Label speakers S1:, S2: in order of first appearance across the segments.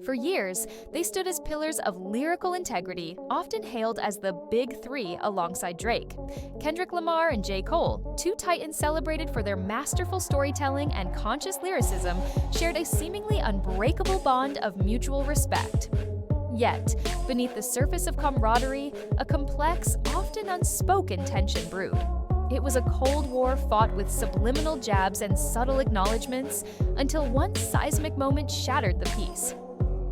S1: For years, they stood as pillars of lyrical integrity, often hailed as the Big Three alongside Drake. Kendrick Lamar and J. Cole, two titans celebrated for their masterful storytelling and conscious lyricism, shared a seemingly unbreakable bond of mutual respect. Yet, beneath the surface of camaraderie, a complex, often unspoken tension brewed. It was a Cold War fought with subliminal jabs and subtle acknowledgments until one seismic moment shattered the peace.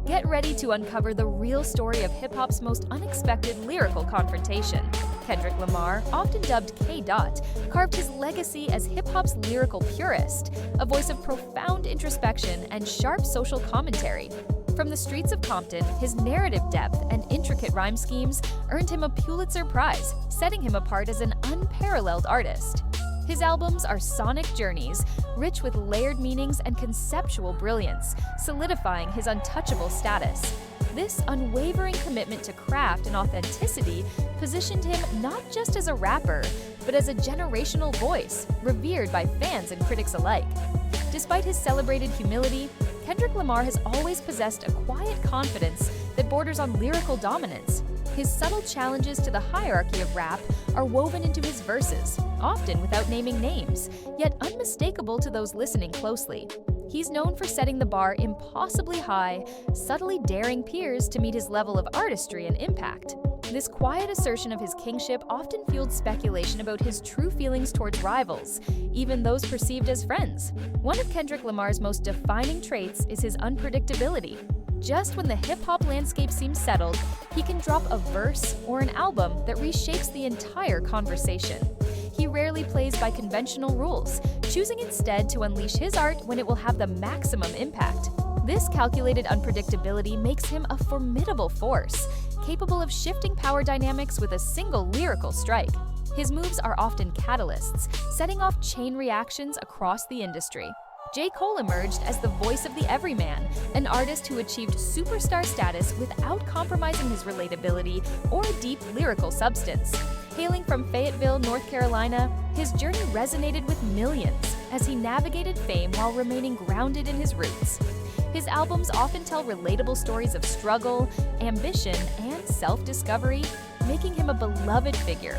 S1: Get ready to uncover the real story of hip-hop's most unexpected lyrical confrontation. Kendrick Lamar, often dubbed K-Dot, carved his legacy as hip-hop's lyrical purist, a voice of profound introspection and sharp social commentary. From the streets of Compton, his narrative depth and intricate rhyme schemes earned him a Pulitzer Prize, setting him apart as an unparalleled artist. His albums are sonic journeys, rich with layered meanings and conceptual brilliance, solidifying his untouchable status. This unwavering commitment to craft and authenticity positioned him not just as a rapper, but as a generational voice, revered by fans and critics alike. Despite his celebrated humility, Kendrick Lamar has always possessed a quiet confidence that borders on lyrical dominance. His subtle challenges to the hierarchy of rap are woven into his verses, often without naming names, yet unmistakable to those listening closely. He's known for setting the bar impossibly high, subtly daring peers to meet his level of artistry and impact. This quiet assertion of his kingship often fueled speculation about his true feelings towards rivals, even those perceived as friends. One of Kendrick Lamar's most defining traits is his unpredictability. Just when the hip-hop landscape seems settled, he can drop a verse or an album that reshapes the entire conversation. He rarely plays by conventional rules, choosing instead to unleash his art when it will have the maximum impact. This calculated unpredictability makes him a formidable force, capable of shifting power dynamics with a single lyrical strike. His moves are often catalysts, setting off chain reactions across the industry. J. Cole emerged as the voice of the everyman, an artist who achieved superstar status without compromising his relatability or deep lyrical substance. Hailing from Fayetteville, North Carolina, his journey resonated with millions as he navigated fame while remaining grounded in his roots. His albums often tell relatable stories of struggle, ambition, and self-discovery, making him a beloved figure.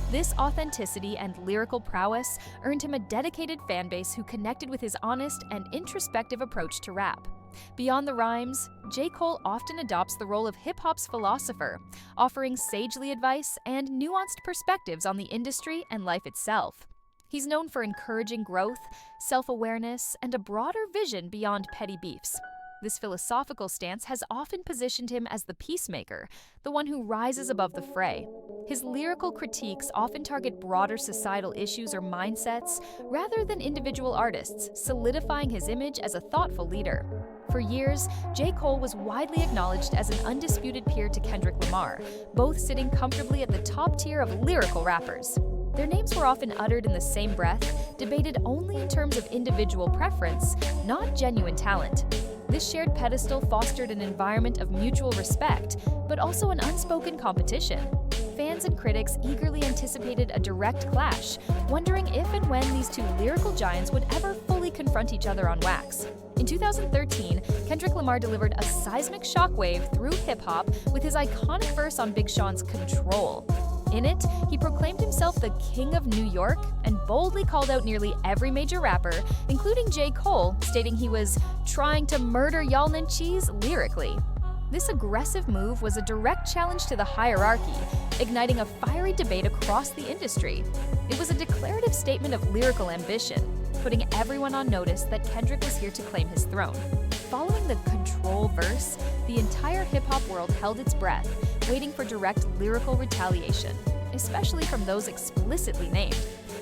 S1: This authenticity and lyrical prowess earned him a dedicated fanbase who connected with his honest and introspective approach to rap. Beyond the rhymes, J. Cole often adopts the role of hip-hop's philosopher, offering sagely advice and nuanced perspectives on the industry and life itself. He's known for encouraging growth, self-awareness, and a broader vision beyond petty beefs. This philosophical stance has often positioned him as the peacemaker, the one who rises above the fray. His lyrical critiques often target broader societal issues or mindsets rather than individual artists, solidifying his image as a thoughtful leader. For years, J. Cole was widely acknowledged as an undisputed peer to Kendrick Lamar, both sitting comfortably at the top tier of lyrical rappers. Their names were often uttered in the same breath, debated only in terms of individual preference, not genuine talent. This shared pedestal fostered an environment of mutual respect, but also an unspoken competition. Fans and critics eagerly anticipated a direct clash, wondering if and when these two lyrical giants would ever fully confront each other on wax. In 2013, Kendrick Lamar delivered a seismic shockwave through hip-hop with his iconic verse on Big Sean's Control. In it, he proclaimed himself the King of New York and boldly called out nearly every major rapper, including J. Cole, stating he was trying to murder y'all and cheese lyrically. This aggressive move was a direct challenge to the hierarchy, igniting a fiery debate across the industry. It was a declarative statement of lyrical ambition, putting everyone on notice that Kendrick was here to claim his throne. Following the Control verse, the entire hip-hop world held its breath, waiting for direct lyrical retaliation, especially from those explicitly named.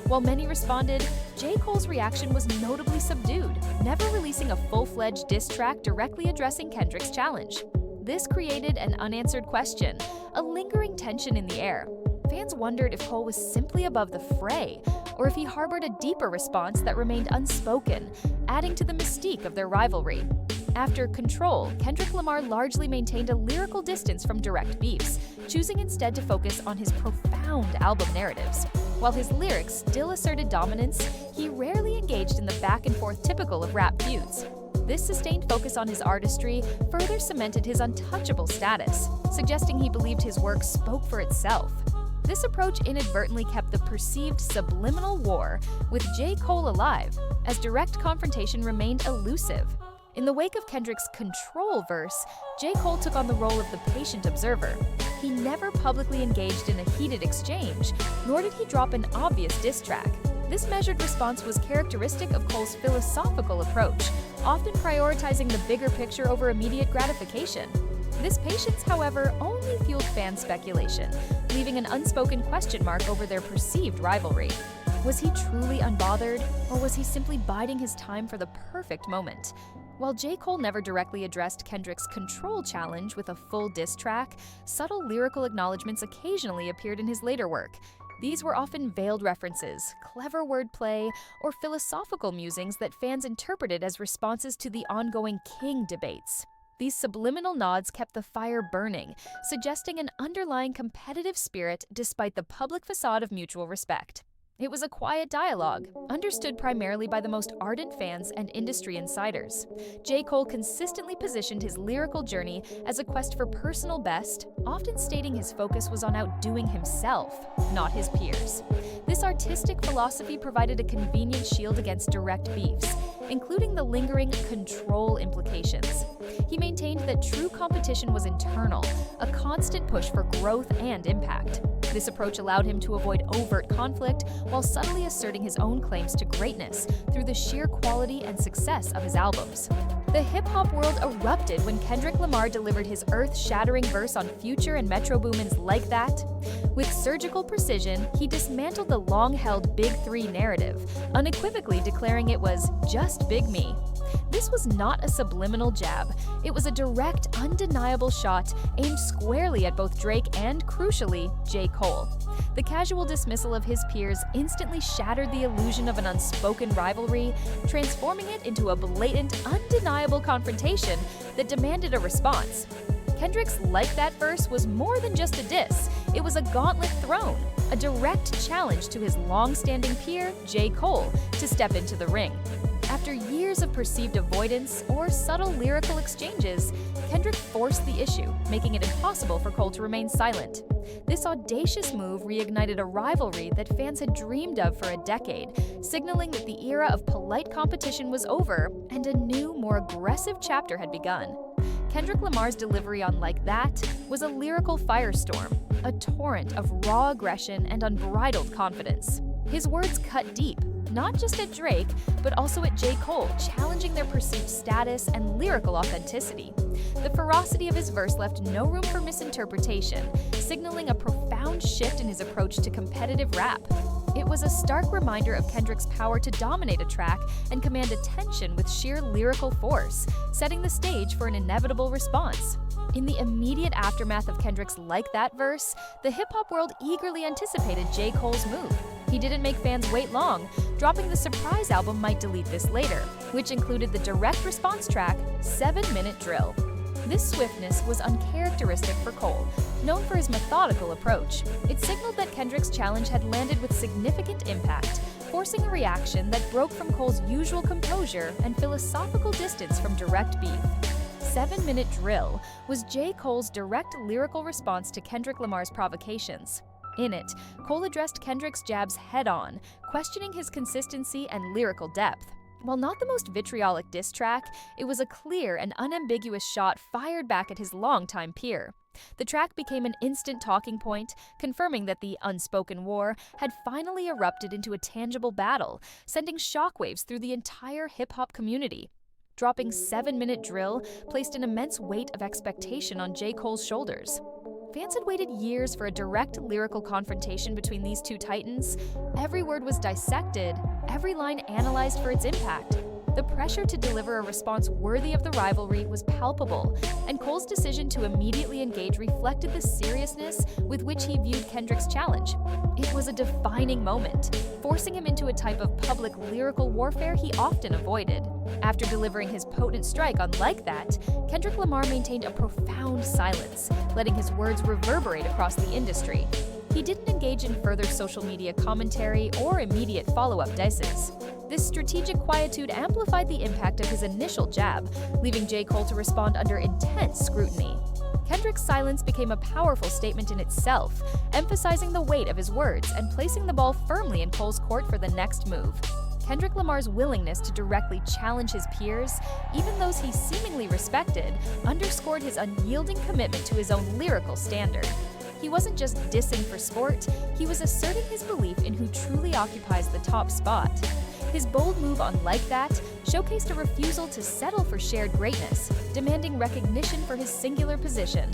S1: While many responded, J. Cole's reaction was notably subdued, never releasing a full-fledged diss track directly addressing Kendrick's challenge. This created an unanswered question, a lingering tension in the air. Fans wondered if Cole was simply above the fray, or if he harbored a deeper response that remained unspoken, adding to the mystique of their rivalry. After Control, Kendrick Lamar largely maintained a lyrical distance from direct beefs, choosing instead to focus on his profound album narratives. While his lyrics still asserted dominance, he rarely engaged in the back-and-forth typical of rap feuds. This sustained focus on his artistry further cemented his untouchable status, suggesting he believed his work spoke for itself. This approach inadvertently kept the perceived subliminal war with J. Cole alive, as direct confrontation remained elusive. In the wake of Kendrick's Control verse, J. Cole took on the role of the patient observer. He never publicly engaged in a heated exchange, nor did he drop an obvious diss track. This measured response was characteristic of Cole's philosophical approach, often prioritizing the bigger picture over immediate gratification. This patience, however, only fueled fan speculation, leaving an unspoken question mark over their perceived rivalry. Was he truly unbothered, or was he simply biding his time for the perfect moment? While J. Cole never directly addressed Kendrick's Control challenge with a full diss track, subtle lyrical acknowledgments occasionally appeared in his later work. These were often veiled references, clever wordplay, or philosophical musings that fans interpreted as responses to the ongoing King debates. These subliminal nods kept the fire burning, suggesting an underlying competitive spirit despite the public facade of mutual respect. It was a quiet dialogue, understood primarily by the most ardent fans and industry insiders. J. Cole consistently positioned his lyrical journey as a quest for personal best, often stating his focus was on outdoing himself, not his peers. This artistic philosophy provided a convenient shield against direct beefs, including the lingering control implications. He maintained that true competition was internal, a constant push for growth and impact. This approach allowed him to avoid overt conflict while subtly asserting his own claims to greatness through the sheer quality and success of his albums. The hip-hop world erupted when Kendrick Lamar delivered his earth-shattering verse on Future and Metro Boomin's Like That. With surgical precision, he dismantled the long-held Big Three narrative, unequivocally declaring it was just Big Me. This was not a subliminal jab. It was a direct, undeniable shot aimed squarely at both Drake and, crucially, J. Cole. The casual dismissal of his peers instantly shattered the illusion of an unspoken rivalry, transforming it into a blatant, undeniable confrontation that demanded a response. Kendrick's Like That verse was more than just a diss. It was a gauntlet thrown, a direct challenge to his long-standing peer, J. Cole, to step into the ring. After years of perceived avoidance or subtle lyrical exchanges, Kendrick forced the issue, making it impossible for Cole to remain silent. This audacious move reignited a rivalry that fans had dreamed of for a decade, signaling that the era of polite competition was over and a new, more aggressive chapter had begun. Kendrick Lamar's delivery on Like That was a lyrical firestorm, a torrent of raw aggression and unbridled confidence. His words cut deep, not just at Drake, but also at J. Cole, challenging their perceived status and lyrical authenticity. The ferocity of his verse left no room for misinterpretation, signaling a profound shift in his approach to competitive rap. It was a stark reminder of Kendrick's power to dominate a track and command attention with sheer lyrical force, setting the stage for an inevitable response. In the immediate aftermath of Kendrick's Like That verse, the hip-hop world eagerly anticipated J. Cole's move. He didn't make fans wait long, dropping the surprise album Might Delete This Later, which included the direct response track, 7-Minute Drill. This swiftness was uncharacteristic for Cole, known for his methodical approach. It signaled that Kendrick's challenge had landed with significant impact, forcing a reaction that broke from Cole's usual composure and philosophical distance from direct beef. 7-Minute Drill was J. Cole's direct lyrical response to Kendrick Lamar's provocations. In it, Cole addressed Kendrick's jabs head-on, questioning his consistency and lyrical depth. While not the most vitriolic diss track, it was a clear and unambiguous shot fired back at his longtime peer. The track became an instant talking point, confirming that the unspoken war had finally erupted into a tangible battle, sending shockwaves through the entire hip-hop community. Dropping 7-Minute Drill placed an immense weight of expectation on J. Cole's shoulders. Fans had waited years for a direct lyrical confrontation between these two titans. Every word was dissected, every line analyzed for its impact. The pressure to deliver a response worthy of the rivalry was palpable, and Cole's decision to immediately engage reflected the seriousness with which he viewed Kendrick's challenge. It was a defining moment, forcing him into a type of public lyrical warfare he often avoided. After delivering his potent strike on Like That, Kendrick Lamar maintained a profound silence, letting his words reverberate across the industry. He didn't engage in further social media commentary or immediate follow-up disses. This strategic quietude amplified the impact of his initial jab, leaving J. Cole to respond under intense scrutiny. Kendrick's silence became a powerful statement in itself, emphasizing the weight of his words and placing the ball firmly in Cole's court for the next move. Kendrick Lamar's willingness to directly challenge his peers, even those he seemingly respected, underscored his unyielding commitment to his own lyrical standard. He wasn't just dissing for sport, he was asserting his belief in who truly occupies the top spot. His bold move on Like That showcased a refusal to settle for shared greatness, demanding recognition for his singular position.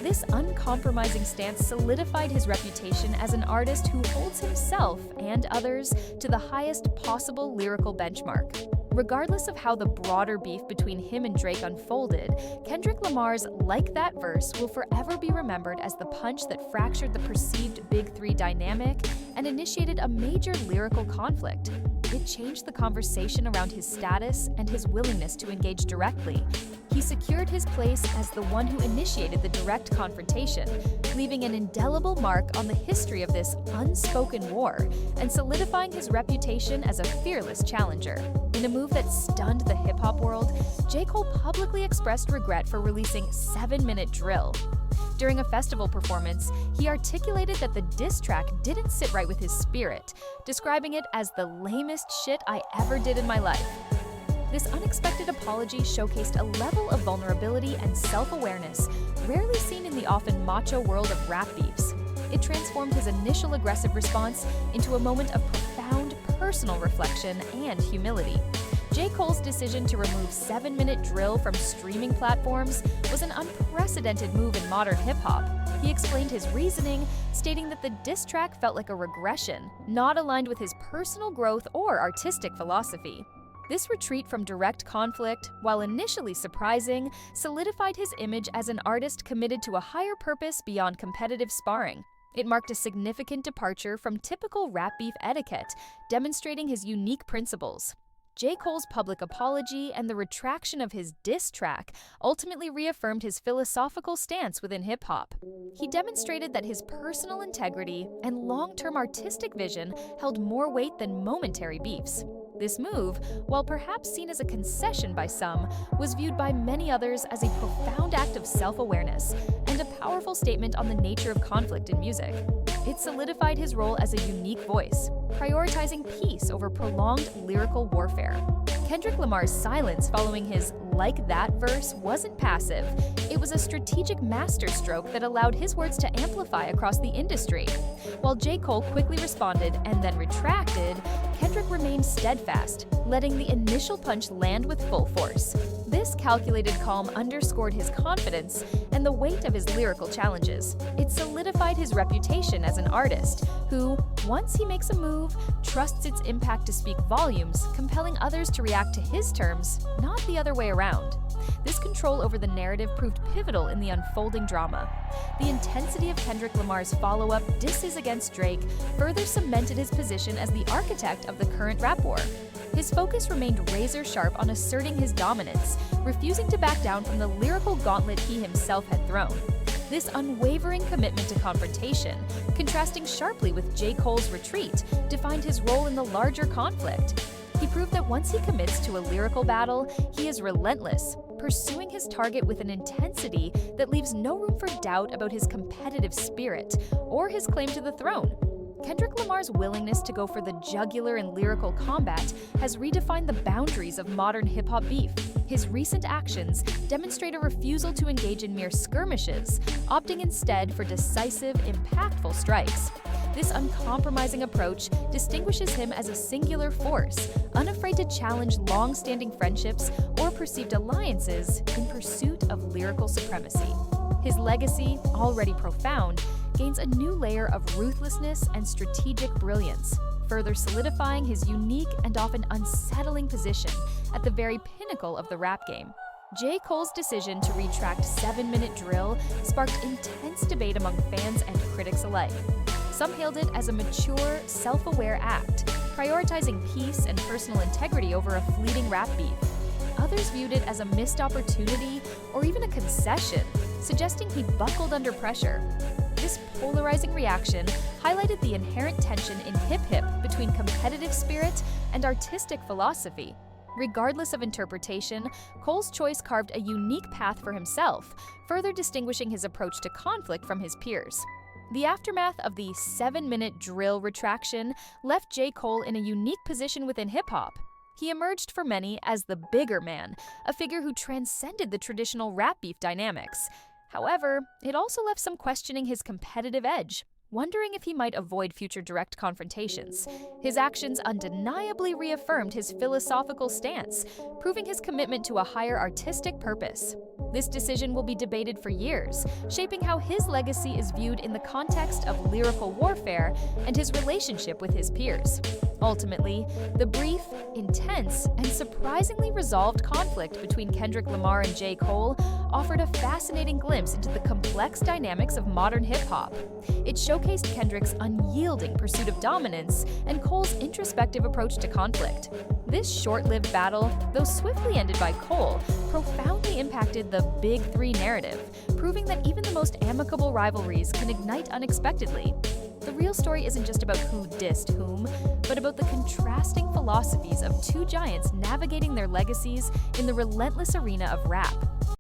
S1: This uncompromising stance solidified his reputation as an artist who holds himself and others to the highest possible lyrical benchmark. Regardless of how the broader beef between him and Drake unfolded, Kendrick Lamar's Like That verse will forever be remembered as the punch that fractured the perceived Big Three dynamic and initiated a major lyrical conflict. It changed the conversation around his status and his willingness to engage directly. He secured his place as the one who initiated the direct confrontation, leaving an indelible mark on the history of this unspoken war and solidifying his reputation as a fearless challenger. In a move that stunned the hip-hop world, J. Cole publicly expressed regret for releasing 7-Minute Drill. During a festival performance, he articulated that the diss track didn't sit right with his spirit, describing it as the lamest shit I ever did in my life. This unexpected apology showcased a level of vulnerability and self-awareness rarely seen in the often macho world of rap beefs. It transformed his initial aggressive response into a moment of profound personal reflection and humility. J. Cole's decision to remove 7-Minute Drill from streaming platforms was an unprecedented move in modern hip-hop. He explained his reasoning, stating that the diss track felt like a regression, not aligned with his personal growth or artistic philosophy. This retreat from direct conflict, while initially surprising, solidified his image as an artist committed to a higher purpose beyond competitive sparring. It marked a significant departure from typical rap beef etiquette, demonstrating his unique principles. J. Cole's public apology and the retraction of his diss track ultimately reaffirmed his philosophical stance within hip-hop. He demonstrated that his personal integrity and long-term artistic vision held more weight than momentary beefs. This move, while perhaps seen as a concession by some, was viewed by many others as a profound act of self-awareness and a powerful statement on the nature of conflict in music. It solidified his role as a unique voice, prioritizing peace over prolonged lyrical warfare. Kendrick Lamar's silence following his Like That verse wasn't passive. It was a strategic masterstroke that allowed his words to amplify across the industry. While J. Cole quickly responded and then retracted, Kendrick remained steadfast, letting the initial punch land with full force. This calculated calm underscored his confidence and the weight of his lyrical challenges. It solidified his reputation as an artist who, once he makes a move, trusts its impact to speak volumes, compelling others to react to his terms, not the other way around. This control over the narrative proved pivotal in the unfolding drama. The intensity of Kendrick Lamar's follow-up disses against Drake further cemented his position as the architect of the current rap war. His focus remained razor-sharp on asserting his dominance, refusing to back down from the lyrical gauntlet he himself had thrown. This unwavering commitment to confrontation, contrasting sharply with J. Cole's retreat, defined his role in the larger conflict. He proved that once he commits to a lyrical battle, he is relentless, pursuing his target with an intensity that leaves no room for doubt about his competitive spirit or his claim to the throne. Kendrick Lamar's willingness to go for the jugular in lyrical combat has redefined the boundaries of modern hip-hop beef. His recent actions demonstrate a refusal to engage in mere skirmishes, opting instead for decisive, impactful strikes. This uncompromising approach distinguishes him as a singular force, unafraid to challenge long-standing friendships or perceived alliances in pursuit of lyrical supremacy. His legacy, already profound, gains a new layer of ruthlessness and strategic brilliance, further solidifying his unique and often unsettling position at the very pinnacle of the rap game. J. Cole's decision to retract 7-Minute Drill sparked intense debate among fans and critics alike. Some hailed it as a mature, self-aware act, prioritizing peace and personal integrity over a fleeting rap beef. Others viewed it as a missed opportunity or even a concession, suggesting he buckled under pressure. This polarizing reaction highlighted the inherent tension in hip-hop between competitive spirit and artistic philosophy. Regardless of interpretation, Cole's choice carved a unique path for himself, further distinguishing his approach to conflict from his peers. The aftermath of the 7-minute drill retraction left J. Cole in a unique position within hip-hop. He emerged for many as the bigger man, a figure who transcended the traditional rap beef dynamics. However, it also left some questioning his competitive edge, wondering if he might avoid future direct confrontations. His actions undeniably reaffirmed his philosophical stance, proving his commitment to a higher artistic purpose. This decision will be debated for years, shaping how his legacy is viewed in the context of lyrical warfare and his relationship with his peers. Ultimately, the brief, intense, and surprisingly resolved conflict between Kendrick Lamar and J. Cole offered a fascinating glimpse into the complex dynamics of modern hip-hop. It showcased Kendrick's unyielding pursuit of dominance and Cole's introspective approach to conflict. This short-lived battle, though swiftly ended by Cole, profoundly impacted the Big Three narrative, proving that even the most amicable rivalries can ignite unexpectedly. The real story isn't just about who dissed whom, but about the contrasting philosophies of two giants navigating their legacies in the relentless arena of rap.